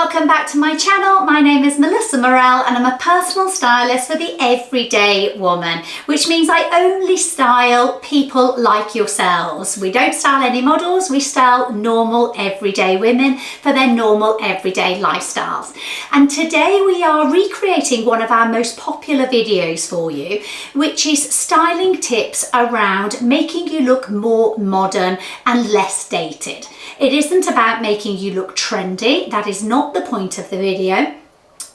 welcome back to my channel. My name is Murrell and I'm a personal stylist for the everyday woman, which means I only style people like yourselves. We don't style any models, we style normal everyday women for their normal everyday lifestyles. And today we are recreating one of our most popular videos for you, which is styling tips around making you look more modern and less dated. It isn't about making you look trendy, that is not the point of the video.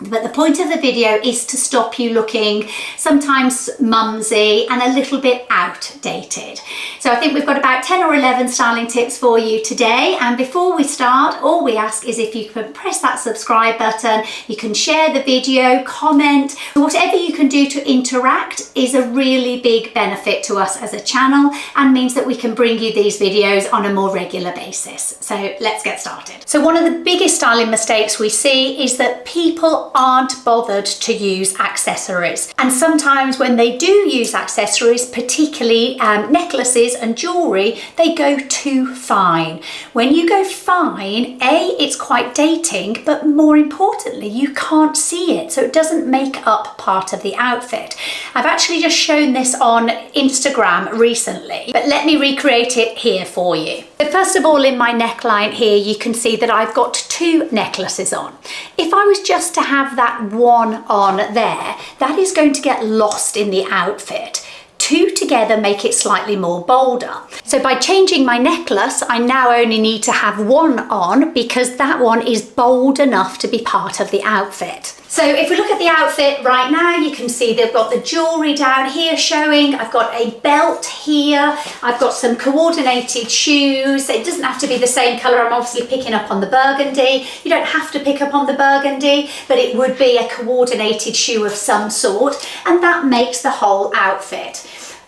But the point of the video is to stop you looking sometimes mumsy and a little bit outdated. So I think we've got about 10 or 11 styling tips for you today. And before we start, all we ask is if you can press that subscribe button, you can share the video, comment, whatever you can do to interact is a really big benefit to us as a channel and means that we can bring you these videos on a more regular basis. So let's get started. So one of the biggest styling mistakes we see is that people aren't bothered to use accessories, and sometimes when they do use accessories, particularly necklaces and jewelry, they go too fine. When you go fine, it's quite dating, but more importantly you can't see it, so it doesn't make up part of the outfit. I've actually just shown this on Instagram recently, but let me recreate it here for you. So first of all, in my neckline here you can see that I've got two necklaces on. If I was just to have that one on there, that is going to get lost in the outfit. Two together make it slightly more bolder. So by changing my necklace, I now only need to have one on because that one is bold enough to be part of the outfit. So if we look at the outfit right now, you can see they've got the jewelry down here showing. I've got a belt here. I've got some coordinated shoes. It doesn't have to be the same color. I'm obviously picking up on the burgundy. You don't have to pick up on the burgundy, but it would be a coordinated shoe of some sort, and that makes the whole outfit.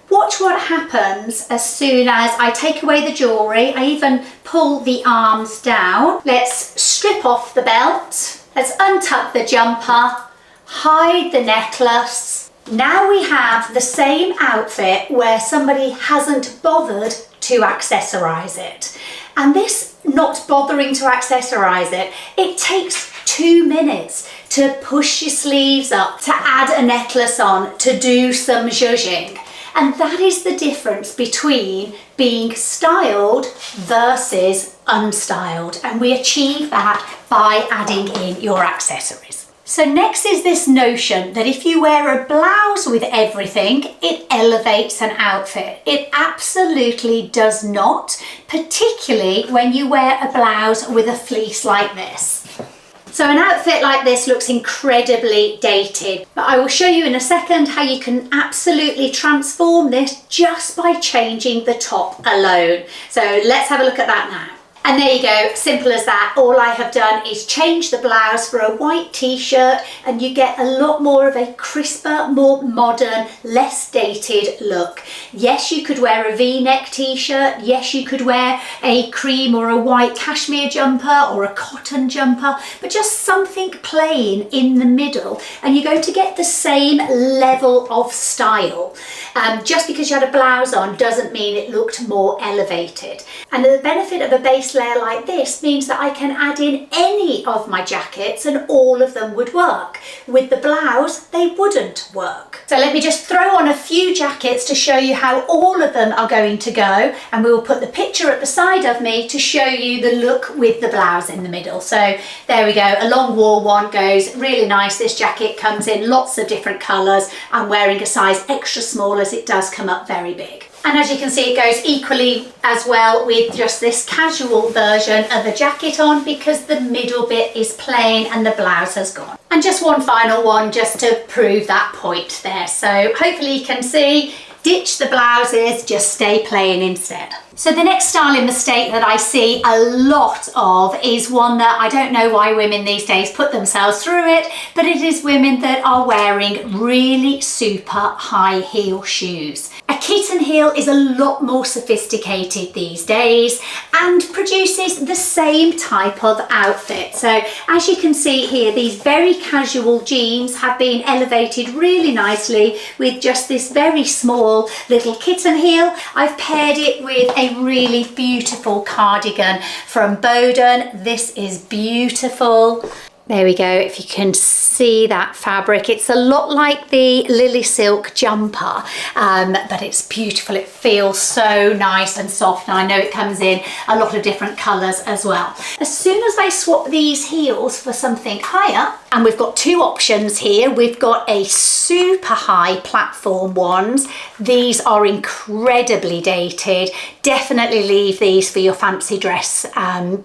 Watch what happens as soon as I take away the jewelry. I even pull the arms down. Let's strip off the belt. Let's untuck the jumper, hide the necklace. Now we have the same outfit where somebody hasn't bothered to accessorize it. And this not bothering to accessorize it, it takes 2 minutes to push your sleeves up, to add a necklace on, to do some zhuzhing. And that is the difference between being styled versus unstyled. And we achieve that by adding in your accessories. So next is this notion that if you wear a blouse with everything, it elevates an outfit. It absolutely does not, particularly when you wear a blouse with a fleece like this. So an outfit like this looks incredibly dated, but I will show you in a second how you can absolutely transform this just by changing the top alone. So let's have a look at that now. And there you go, simple as that. All I have done is change the blouse for a white t-shirt and you get a lot more of a crisper, more modern, less dated look. Yes, you could wear a V-neck t-shirt. Yes, you could wear a cream or a white cashmere jumper or a cotton jumper, but just something plain in the middle and you're going to get the same level of style. Just because you had a blouse on doesn't mean it looked more elevated. And the benefit of a base layer like this means that I can add in any of my jackets and all of them would work. With the blouse, they wouldn't work. So let me just throw on a few jackets to show you how all of them are going to go, and we will put the picture at the side of me to show you the look with the blouse in the middle. So there we go, a long wall one goes really nice. This jacket comes in lots of different colours. I'm wearing a size extra small as it does come up very big. And as you can see, it goes equally as well with just this casual version of a jacket on because the middle bit is plain and the blouse has gone. And just one final one just to prove that point there. So hopefully you can see, ditch the blouses, just stay plain instead. So the next styling mistake that I see a lot of is one that I don't know why women these days put themselves through it, but it is women that are wearing really super high heel shoes. A kitten heel is a lot more sophisticated these days and produces the same type of outfit. So as you can see here, these very casual jeans have been elevated really nicely with just this very small little kitten heel. I've paired it with a really beautiful cardigan from Boden. This is beautiful. There we go, if you can see that fabric. It's a lot like the Lily Silk jumper, but it's beautiful. It feels so nice and soft, and I know it comes in a lot of different colours as well. As soon as I swap these heels for something higher, and we've got two options here. We've got a super high platform ones. These are incredibly dated. Definitely leave these for your fancy dress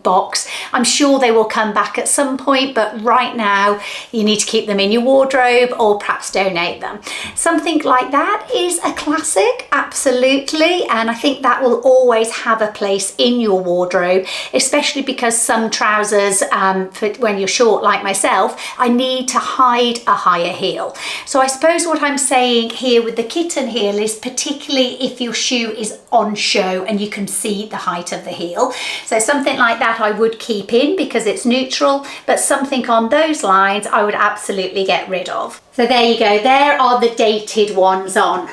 box. I'm sure they will come back at some point, but right now you need to keep them in your wardrobe or perhaps donate them. Something like that is a classic, absolutely, and I think that will always have a place in your wardrobe, especially because some trousers, for when you're short like myself, I need to hide a higher heel. So I suppose what I'm saying here with the kitten heel is particularly if your shoe is on show and you can see the height of the heel. So something like that I would keep in because it's neutral, but something on those lines I would absolutely get rid of. So there you go, there are the dated ones on.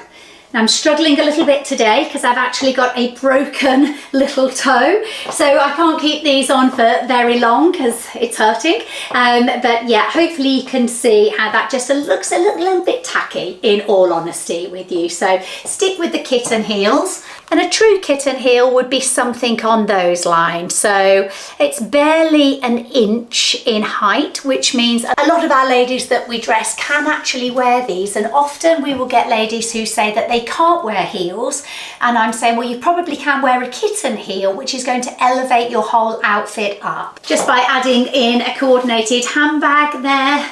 I'm struggling a little bit today because I've actually got a broken little toe, so I can't keep these on for very long because it's hurting, but yeah, hopefully you can see how that just looks a little bit tacky, in all honesty with you. So stick with the kitten heels, and a true kitten heel would be something on those lines. So it's barely an inch in height, which means a lot of our ladies that we dress can actually wear these, and often we will get ladies who say that they can't wear heels, and I'm saying, well, you probably can wear a kitten heel, which is going to elevate your whole outfit up just by adding in a coordinated handbag there.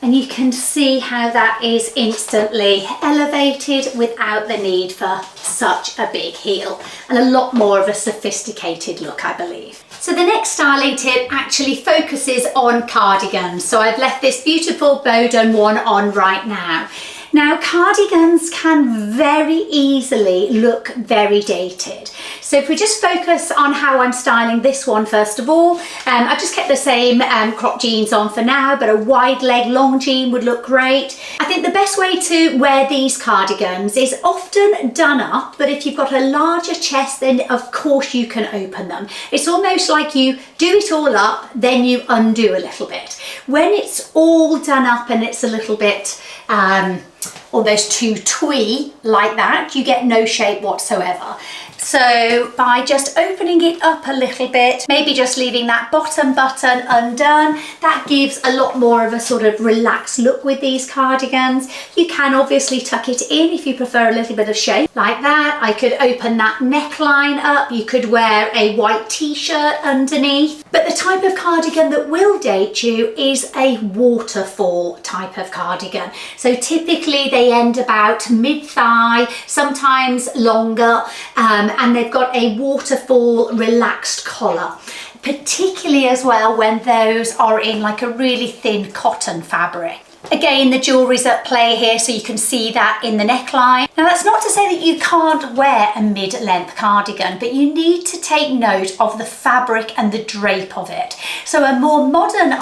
And you can see how that is instantly elevated without the need for such a big heel, and a lot more of a sophisticated look, I believe. So the next styling tip actually focuses on cardigans. So I've left this beautiful Bowden one on right now. Now, cardigans can very easily look very dated. So if we just focus on how I'm styling this one first of all, I've just kept the same crop jeans on for now, but a wide leg long jean would look great. I think the best way to wear these cardigans is often done up, but if you've got a larger chest, then of course you can open them. It's almost like you do it all up, then you undo a little bit. When it's all done up and it's a little bit almost too twee like that, you get no shape whatsoever. So by just opening it up a little bit, maybe just leaving that bottom button undone, that gives a lot more of a sort of relaxed look with these cardigans. You can obviously tuck it in if you prefer a little bit of shape like that. I could open that neckline up. You could wear a white t-shirt underneath. But the type of cardigan that will date you is a waterfall type of cardigan. So typically they end about mid-thigh, sometimes longer, and they've got a waterfall relaxed collar, particularly as well when those are in like a really thin cotton fabric. Again, the jewellery's at play here, so you can see that in the neckline. Now, that's not to say that you can't wear a mid-length cardigan, but you need to take note of the fabric and the drape of it. So a more modern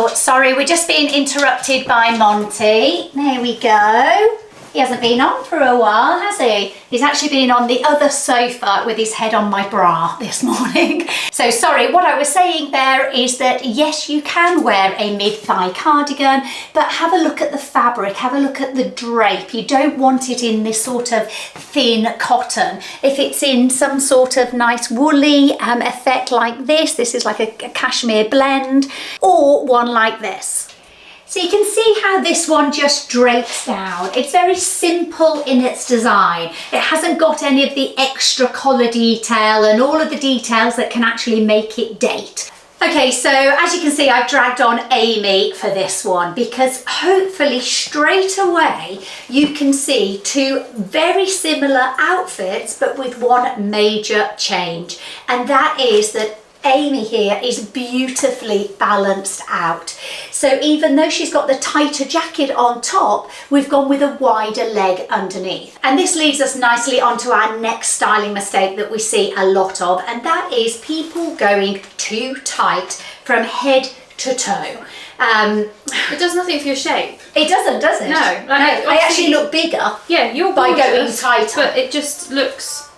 sorry, we're just being interrupted by Monty. There we go. He hasn't been on for a while, has he? He's actually been on the other sofa with his head on my bra this morning. So sorry, what I was saying there is that yes, you can wear a mid-thigh cardigan, but have a look at the fabric, have a look at the drape. You don't want it in this sort of thin cotton. If it's in some sort of nice woolly effect like this is like a cashmere blend, or one like this. So you can see how this one just drapes down. It's very simple in its design. It hasn't got any of the extra collar detail and all of the details that can actually make it date. Okay, so as you can see, I've dragged on Amy for this one because hopefully straight away you can see two very similar outfits but with one major change, and that is that Amy here is beautifully balanced out. So even though she's got the tighter jacket on top, we've gone with a wider leg underneath. And this leads us nicely onto our next styling mistake that we see a lot of, and that is people going too tight from head to toe. It does nothing for your shape. It doesn't, does it? No. I actually look bigger. Yeah, you're by gorgeous, going tighter. But it just looks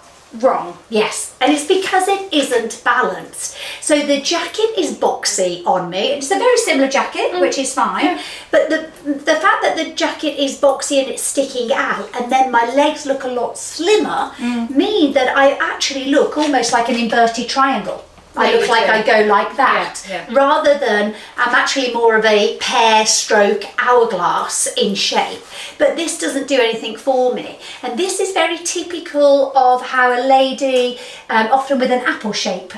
wrong. Yes, and it's because it isn't balanced. So the jacket is boxy on me. It's a very similar jacket, which is fine. Yeah. But the fact that the jacket is boxy and it's sticking out, and then my legs look a lot slimmer, mean that I actually look almost like an inverted triangle. I look like I go like that, rather than I'm actually more of a pear stroke hourglass in shape. But this doesn't do anything for me. And this is very typical of how a lady, often with an apple shape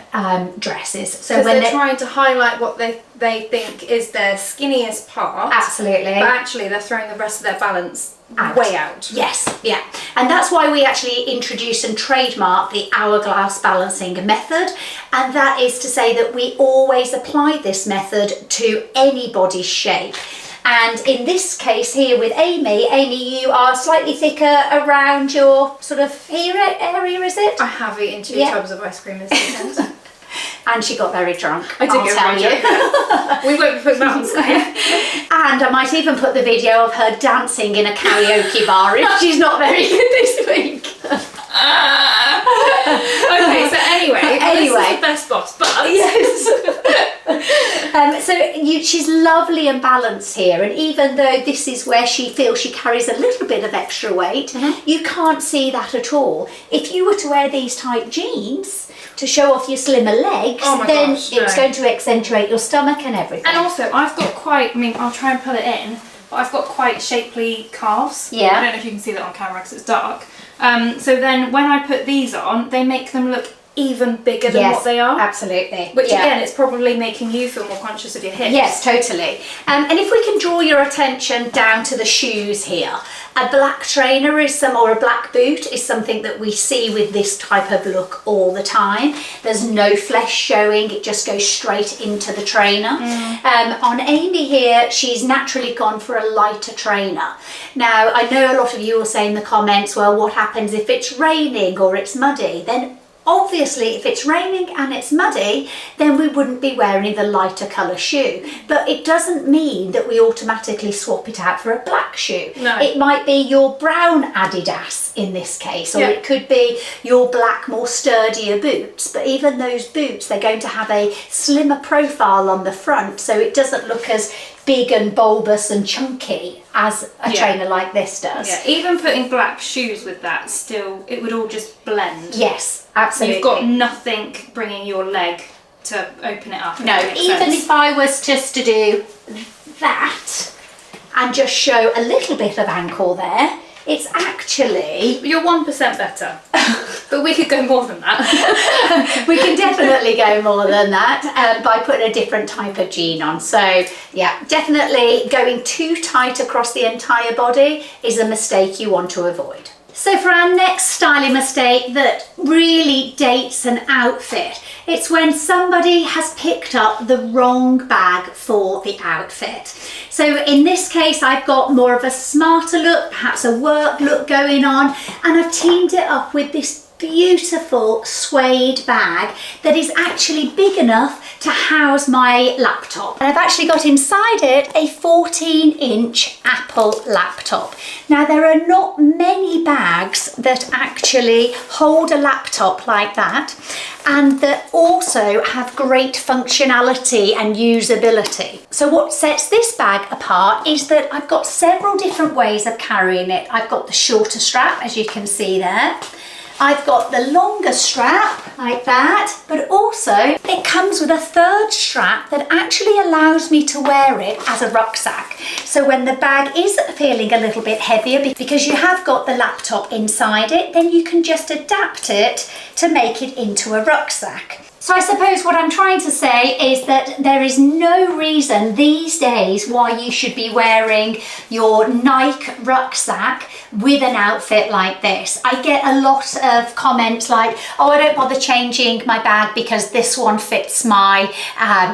dresses. So Because when they're trying to highlight what they think is their skinniest part. Absolutely. But actually they're throwing the rest of their balance way out. Yes, yeah. And that's why we actually introduce and trademark the hourglass balancing method. And that is to say that we always apply this method to any body shape. And in this case here with Amy, you are slightly thicker around your sort of here area, is it? I have eaten 2 tubs of ice cream this weekend. And she got very drunk. I did get very drunk. We won't be putting that on screen. And I might even put the video of her dancing in a karaoke bar if she's not very good this week. Okay, so anyway, this is the best boss, but yes. She's lovely and balanced here, and even though this is where she feels she carries a little bit of extra weight, you can't see that at all. If you were to wear these tight jeans to show off your slimmer legs, it's going to accentuate your stomach and everything. And also, I've got quite, I'll try and pull it in, but I've got quite shapely calves. Yeah. I don't know if you can see that on camera because it's dark. So then when I put these on, they make them look even bigger than what they are. Absolutely. Which again, it's probably making you feel more conscious of your hips. Yes, totally. And if we can draw your attention down to the shoes here, a black trainer or a black boot is something that we see with this type of look all the time. There's no flesh showing, it just goes straight into the trainer. On Amy here, she's naturally gone for a lighter trainer. Now, I know a lot of you will say in the comments, well, what happens if it's raining or it's muddy? Then obviously, if it's raining and it's muddy, then we wouldn't be wearing the lighter colour shoe. But it doesn't mean that we automatically swap it out for a black shoe. No. It might be your brown Adidas in this case, or it could be your black, more sturdier boots. But even those boots, they're going to have a slimmer profile on the front, so it doesn't look as big and bulbous and chunky as a trainer like this does. Yeah, even putting black shoes with that, still, it would all just blend. Yes, absolutely. You've got nothing bringing your leg to open it up. No, even if I was just to do that and just show a little bit of ankle there, it's actually... You're 1% better. But we could go more than that. We can definitely go more than that by putting a different type of jean on. So yeah, definitely going too tight across the entire body is a mistake you want to avoid. So for our next styling mistake that really dates an outfit, it's when somebody has picked up the wrong bag for the outfit. So in this case, I've got more of a smarter look, perhaps a work look going on, and I've teamed it up with this beautiful suede bag that is actually big enough to house my laptop. And I've actually got inside it a 14-inch Apple laptop. Now, there are not many bags that actually hold a laptop like that and that also have great functionality and usability. So what sets this bag apart is that I've got several different ways of carrying it. I've got the shorter strap, as you can see there. I've got the longer strap like that, but also it comes with a third strap that actually allows me to wear it as a rucksack. So when the bag is feeling a little bit heavier, because you have got the laptop inside it, then you can just adapt it to make it into a rucksack. So I suppose what I'm trying to say is that there is no reason these days why you should be wearing your Nike rucksack with an outfit like this. I get a lot of comments like, oh, I don't bother changing my bag because this one fits my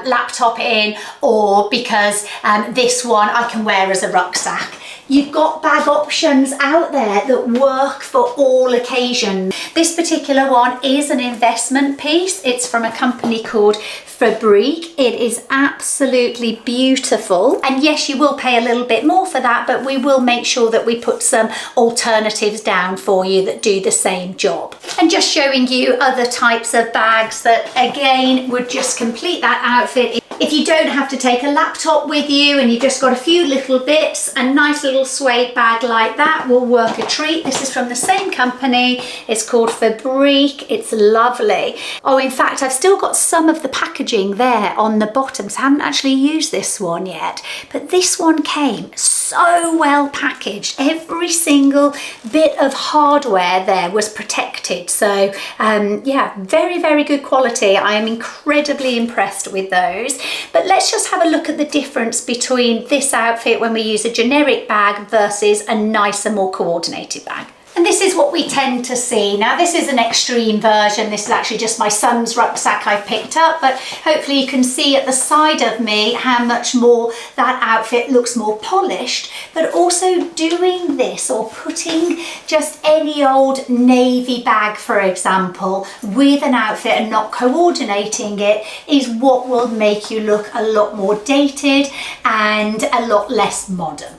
laptop in, or because this one I can wear as a rucksack. You've got bag options out there that work for all occasions. This particular one is an investment piece. It's from a company called fabric. It is absolutely beautiful. And yes, you will pay a little bit more for that, but we will make sure that we put some alternatives down for you that do the same job. And just showing you other types of bags that again would just complete that outfit. If you don't have to take a laptop with you and you've just got a few little bits, a nice little suede bag like that will work a treat. This is from the same company. It's called Fabrique. It's lovely. Oh, in fact, I've still got some of the packaging there on the bottom, so I haven't actually used this one yet. But this one came so well packaged. Every single bit of hardware there was protected. So yeah, very, very good quality. I am incredibly impressed with those. But let's just have a look at the difference between this outfit when we use a generic bag versus a nicer, more coordinated bag. And this is what we tend to see. Now, this is an extreme version. This is actually just my son's rucksack I've picked up, but hopefully you can see at the side of me how much more that outfit looks more polished. But also doing this or putting just any old navy bag, for example, with an outfit and not coordinating it is what will make you look a lot more dated and a lot less modern.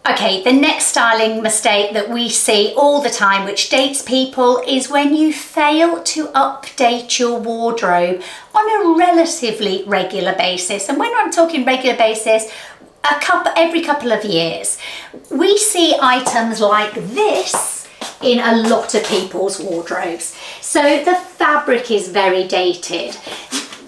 Okay, the next styling mistake that we see all the time, which dates people, is when you fail to update your wardrobe on a relatively regular basis. And when I'm talking regular basis, every couple of years. We see items like this in a lot of people's wardrobes. So the fabric is very dated.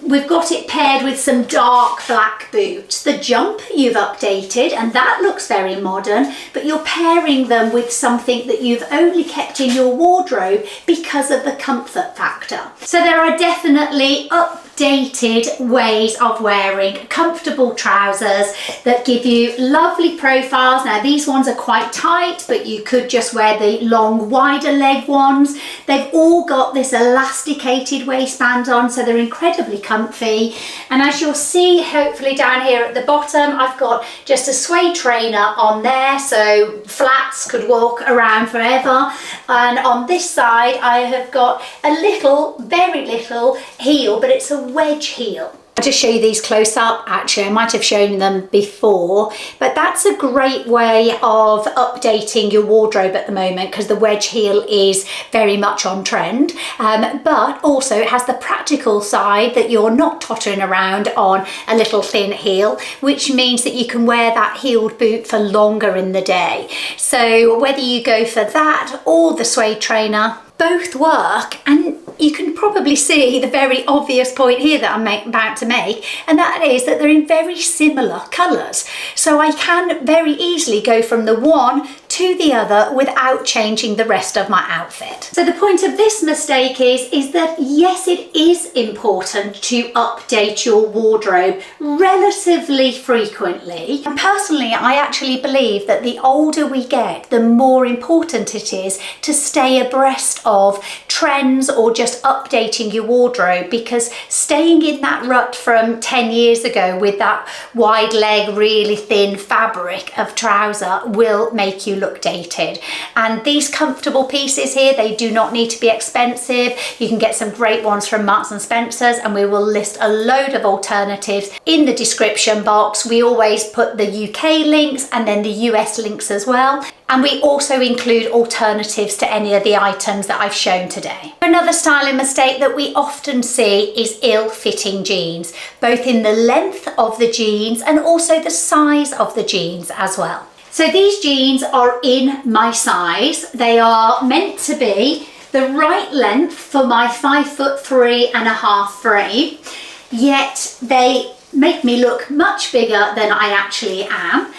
We've got it paired with some dark black boots. The jumper you've updated and that looks very modern, but you're pairing them with something that you've only kept in your wardrobe because of the comfort factor. So there are definitely updated ways of wearing comfortable trousers that give you lovely profiles. Now these ones are quite tight, but you could just wear the long, wider leg ones. They've all got this elasticated waistband on, so they're incredibly comfy. And as you'll see, hopefully down here at the bottom, I've got just a suede trainer on there, so flats could walk around forever. And on this side, I have got a little, very little heel, but it's a wedge heel. I'll just show you these close up. Actually, I might have shown them before, but that's a great way of updating your wardrobe at the moment because the wedge heel is very much on trend. But also it has the practical side that you're not tottering around on a little thin heel, which means that you can wear that heeled boot for longer in the day. So whether you go for that or the suede trainer, both work. And you can probably see the very obvious point here that I'm about to make, and that is that they're in very similar colours. So I can very easily go from the one to the other without changing the rest of my outfit. So the point of this mistake is that yes, it is important to update your wardrobe relatively frequently. And personally, I actually believe that the older we get, the more important it is to stay abreast of trends or just updating your wardrobe, because staying in that rut from 10 years ago with that wide leg, really thin fabric of trouser will make you look dated. And these comfortable pieces here, they do not need to be expensive. You can get some great ones from Marks and Spencer's, and we will list a load of alternatives in the description box. We always put the UK links and then the US links as well. And we also include alternatives to any of the items that I've shown today. Another styling mistake that we often see is ill-fitting jeans, both in the length of the jeans and also the size of the jeans as well. So these jeans are in my size. They are meant to be the right length for my 5'3.5" frame, yet they make me look much bigger than I actually am.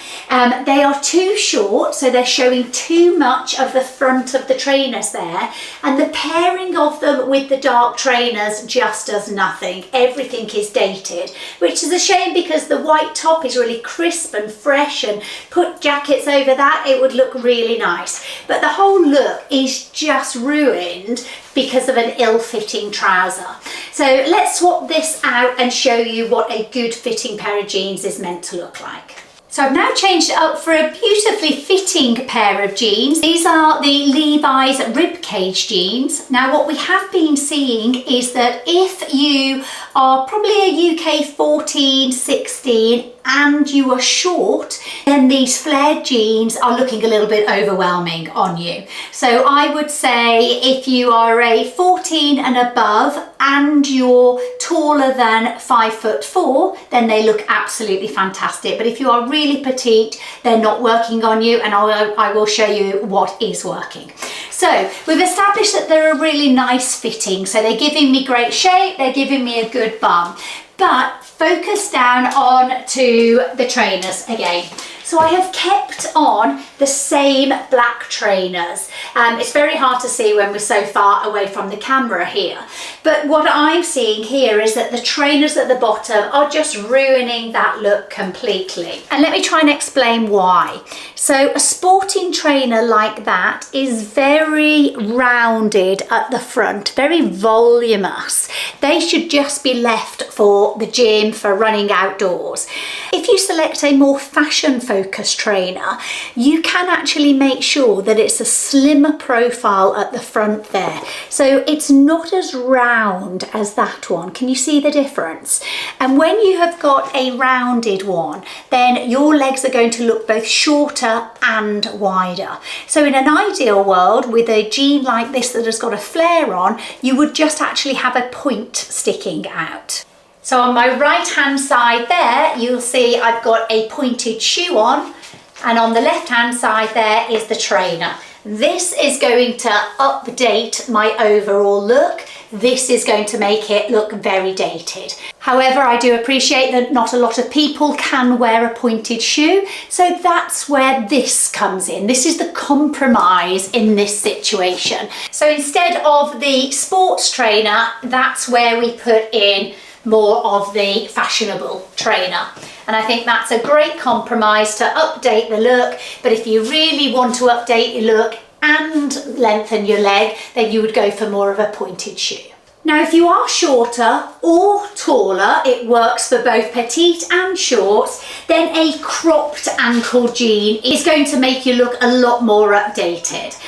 They are too short, so they're showing too much of the front of the trainers there, and the pairing of them with the dark trainers just does nothing. Everything is dated, which is a shame because the white top is really crisp and fresh, and put jackets over that, it would look really nice. But the whole look is just ruined because of an ill-fitting trouser. So let's swap this out and show you what a good fitting pair of jeans is meant to look like. So I've now changed it up for a beautifully fitting pair of jeans. These are the Levi's ribcage jeans. Now what we have been seeing is that if you are probably a UK 14, 16, and you are short, then these flared jeans are looking a little bit overwhelming on you. So I would say if you are a 14 and above and you're taller than 5'4", then they look absolutely fantastic. But if you are really petite, they're not working on you, and I will show you what is working. So we've established that they're a really nice fitting, so they're giving me great shape, they're giving me a good bum. But focus down on to the trainers again. So I have kept on the same black trainers. It's very hard to see when we're so far away from the camera here. But what I'm seeing here is that the trainers at the bottom are just ruining that look completely. And let me try and explain why. So a sporting trainer like that is very rounded at the front, very voluminous. They should just be left for the gym, for running outdoors. If you select a more fashion focused trainer, you can actually make sure that it's a slimmer profile at the front there. So it's not as round as that one. Can you see the difference? And when you have got a rounded one, then your legs are going to look both shorter and wider. So in an ideal world, with a jean like this that has got a flare on, you would just actually have a point sticking out. So on my right hand side there, you'll see I've got a pointed shoe on, and on the left hand side there is the trainer. This is going to update my overall look. This is going to make it look very dated. However, I do appreciate that not a lot of people can wear a pointed shoe, so that's where this comes in. This is the compromise in this situation. So instead of the sports trainer, that's where we put in more of the fashionable trainer. And I think that's a great compromise to update the look. But if you really want to update your look and lengthen your leg, then you would go for more of a pointed shoe. Now, if you are shorter or taller, it works for both petite and shorts, then a cropped ankle jean is going to make you look a lot more updated.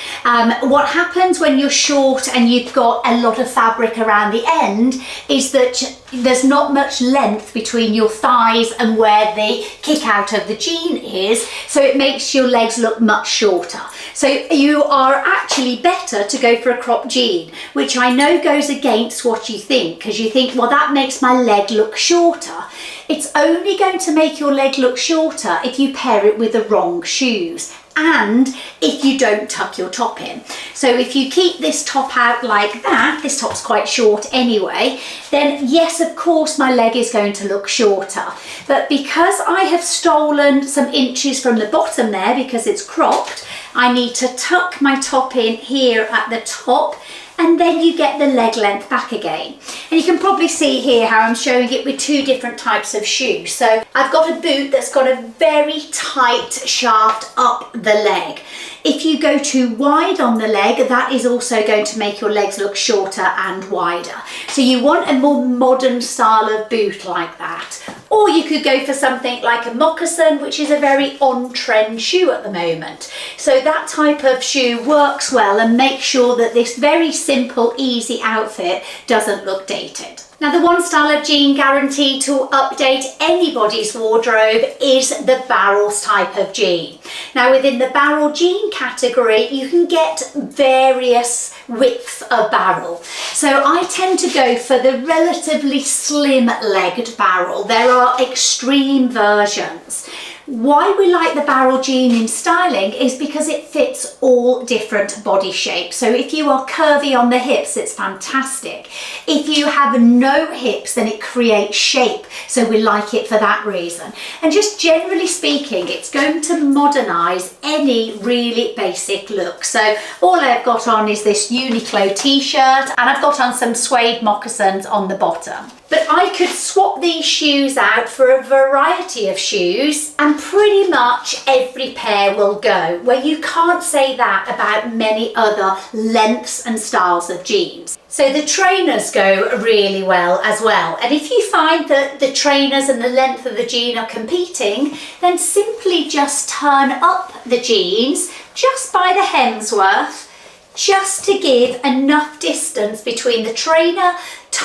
What happens when you're short and you've got a lot of fabric around the end is that there's not much length between your thighs and where the kick out of the jean is, so it makes your legs look much shorter. So you are actually better to go for a cropped jean, which I know goes against what you think, because you think, well, that makes my leg look shorter. It's only going to make your leg look shorter if you pair it with the wrong shoes, and if you don't tuck your top in. So if you keep this top out like that, this top's quite short anyway, then yes, of course my leg is going to look shorter. But because I have stolen some inches from the bottom there because it's cropped, I need to tuck my top in here at the top, and then you get the leg length back again. And you can probably see here how I'm showing it with two different types of shoes. So I've got a boot that's got a very tight shaft up the leg. If you go too wide on the leg, that is also going to make your legs look shorter and wider. So you want a more modern style of boot like that. Or you could go for something like a moccasin, which is a very on-trend shoe at the moment. So that type of shoe works well and makes sure that this very simple, easy outfit doesn't look dated. Now, the one style of jean guaranteed to update anybody's wardrobe is the barrels type of jean. Now, within the barrel jean category, you can get various widths of barrel. So I tend to go for the relatively slim-legged barrel. There are extreme versions. Why we like the barrel jean in styling is because it fits all different body shapes. So if you are curvy on the hips, it's fantastic. If you have no hips, then it creates shape. So we like it for that reason. And just generally speaking, it's going to modernize any really basic look. So all I've got on is this Uniqlo t-shirt, and I've got on some suede moccasins on the bottom. But I could swap these shoes out for a variety of shoes, and pretty much every pair will go, where you can't say that about many other lengths and styles of jeans. So the trainers go really well as well. And if you find that the trainers and the length of the jean are competing, then simply just turn up the jeans just by the hem's worth, just to give enough distance between the trainer,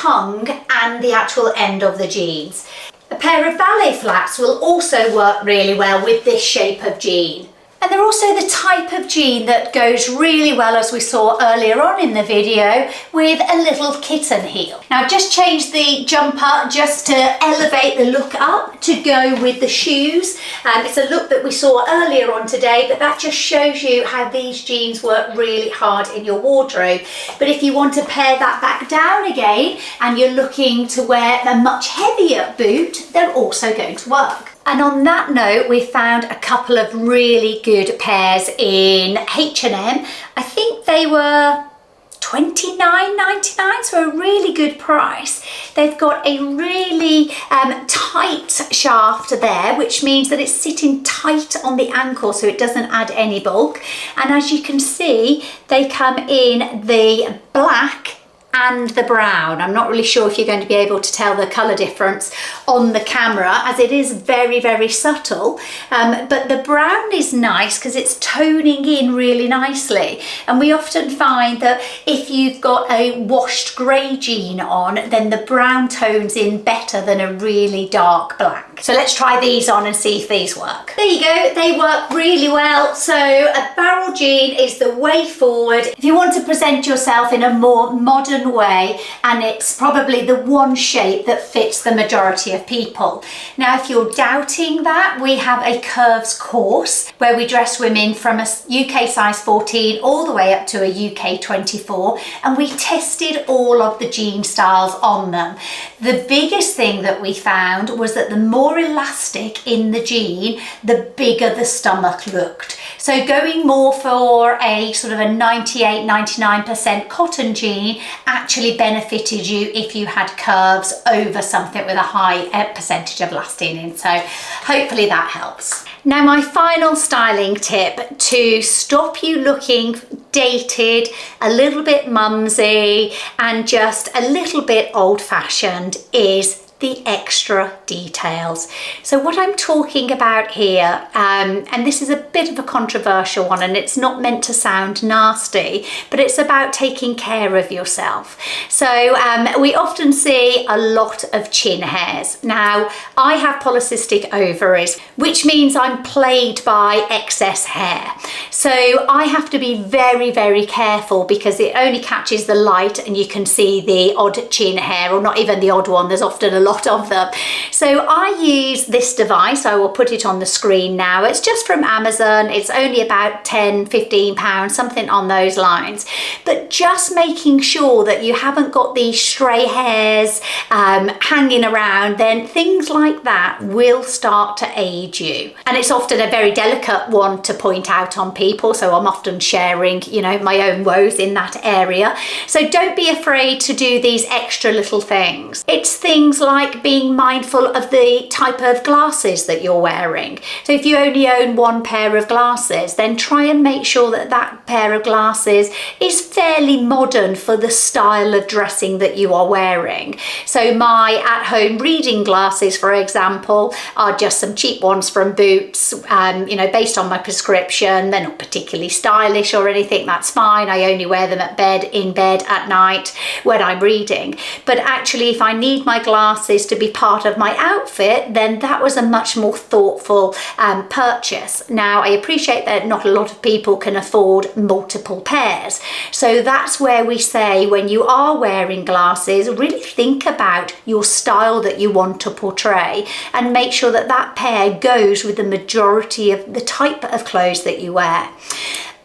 tongue and the actual end of the jeans. A pair of ballet flats will also work really well with this shape of jean. And they're also the type of jean that goes really well, as we saw earlier on in the video, with a little kitten heel. Now I've just changed the jumper just to elevate the look up to go with the shoes. It's a look that we saw earlier on today, but that just shows you how these jeans work really hard in your wardrobe. But if you want to pare that back down again and you're looking to wear a much heavier boot, they're also going to work. And on that note, we found a couple of really good pairs in H&M. I think they were $29.99, so a really good price. They've got a really tight shaft there, which means that it's sitting tight on the ankle so it doesn't add any bulk. And as you can see, they come in the black and the brown. I'm not really sure if you're going to be able to tell the colour difference on the camera, as it is very, very subtle. But the brown is nice because it's toning in really nicely. And we often find that if you've got a washed grey jean on, then the brown tones in better than a really dark black. So let's try these on and see if these work. There you go, they work really well. So a barrel jean is the way forward if you want to present yourself in a more modern way, and it's probably the one shape that fits the majority of people. Now if you're doubting that, we have a curves course where we dress women from a UK size 14 all the way up to a UK 24, and we tested all of the jean styles on them. The biggest thing that we found was that the more elastic in the jean, the bigger the stomach looked. So going more for a sort of a 98-99% cotton jean actually benefited you if you had curves over something with a high percentage of elastin in. So hopefully that helps. Now my final styling tip to stop you looking dated, a little bit mumsy and just a little bit old-fashioned is the extra details. So what I'm talking about here, and this is a bit of a controversial one and it's not meant to sound nasty, but it's about taking care of yourself. So we often see a lot of chin hairs. Now I have polycystic ovaries, which means I'm plagued by excess hair. So I have to be very, very careful because it only catches the light and you can see the odd chin hair, or not even the odd one, there's often a lot of them. So I use this device. I will put it on the screen now. It's just from Amazon. It's only about £10-15, something on those lines. But just making sure that you haven't got these stray hairs hanging around, then things like that will start to age you. And it's often a very delicate one to point out on people. So I'm often sharing, you know, my own woes in that area. So don't be afraid to do these extra little things. It's things like being mindful of the type of glasses that you're wearing. So if you only own one pair of glasses, then try and make sure that that pair of glasses is fairly modern for the style of dressing that you are wearing. So my at-home reading glasses, for example, are just some cheap ones from Boots, you know, based on my prescription. They're not particularly stylish or anything, that's fine. I only wear them in bed at night when I'm reading. But actually, if I need my glasses to be part of my outfit, then that was a much more thoughtful purchase. Now I appreciate that not a lot of people can afford multiple pairs, so that's where we say when you are wearing glasses, really think about your style that you want to portray and make sure that that pair goes with the majority of the type of clothes that you wear.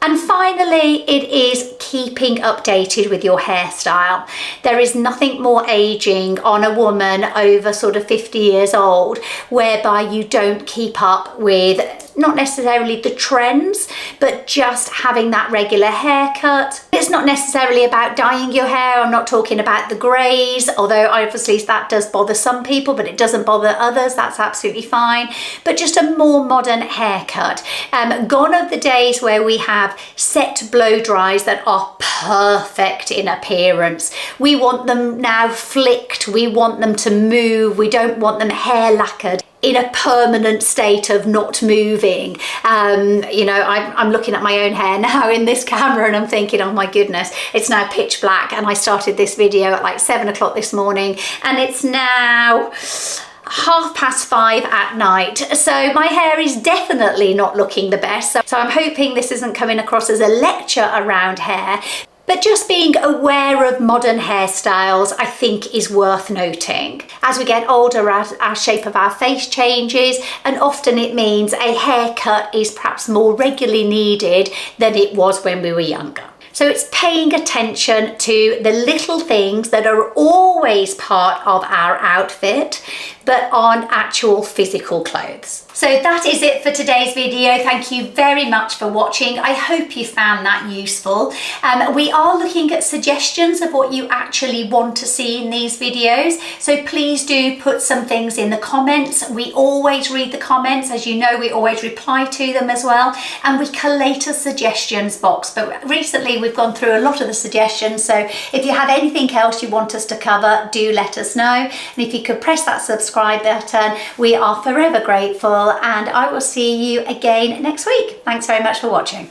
And finally, it is keeping updated with your hairstyle. There is nothing more aging on a woman over sort of 50 years old whereby you don't keep up with not necessarily the trends, but just having that regular haircut. It's not necessarily about dyeing your hair. I'm not talking about the greys, although obviously that does bother some people, but it doesn't bother others. That's absolutely fine. But just a more modern haircut. Gone are the days where we have set blow dries that are perfect in appearance. We want them now flicked. We want them to move. We don't want them hair lacquered. in a permanent state of not moving. You know, I'm looking at my own hair now in this camera and I'm thinking, oh my goodness, it's now pitch black, and I started this video at like 7 o'clock this morning and it's now 5:30 at night. So my hair is definitely not looking the best. So I'm hoping this isn't coming across as a lecture around hair. But just being aware of modern hairstyles, I think, is worth noting. As we get older, our shape of our face changes, and often it means a haircut is perhaps more regularly needed than it was when we were younger. So it's paying attention to the little things that are always part of our outfit, but on actual physical clothes. So that is it for today's video. Thank you very much for watching. I hope you found that useful. We are looking at suggestions of what you actually want to see in these videos. So please do put some things in the comments. We always read the comments. As you know, we always reply to them as well. And we collate a suggestions box. But recently we've gone through a lot of the suggestions. So if you have anything else you want us to cover, do let us know. And if you could press that subscribe button, we are forever grateful. And I will see you again next week. Thanks very much for watching.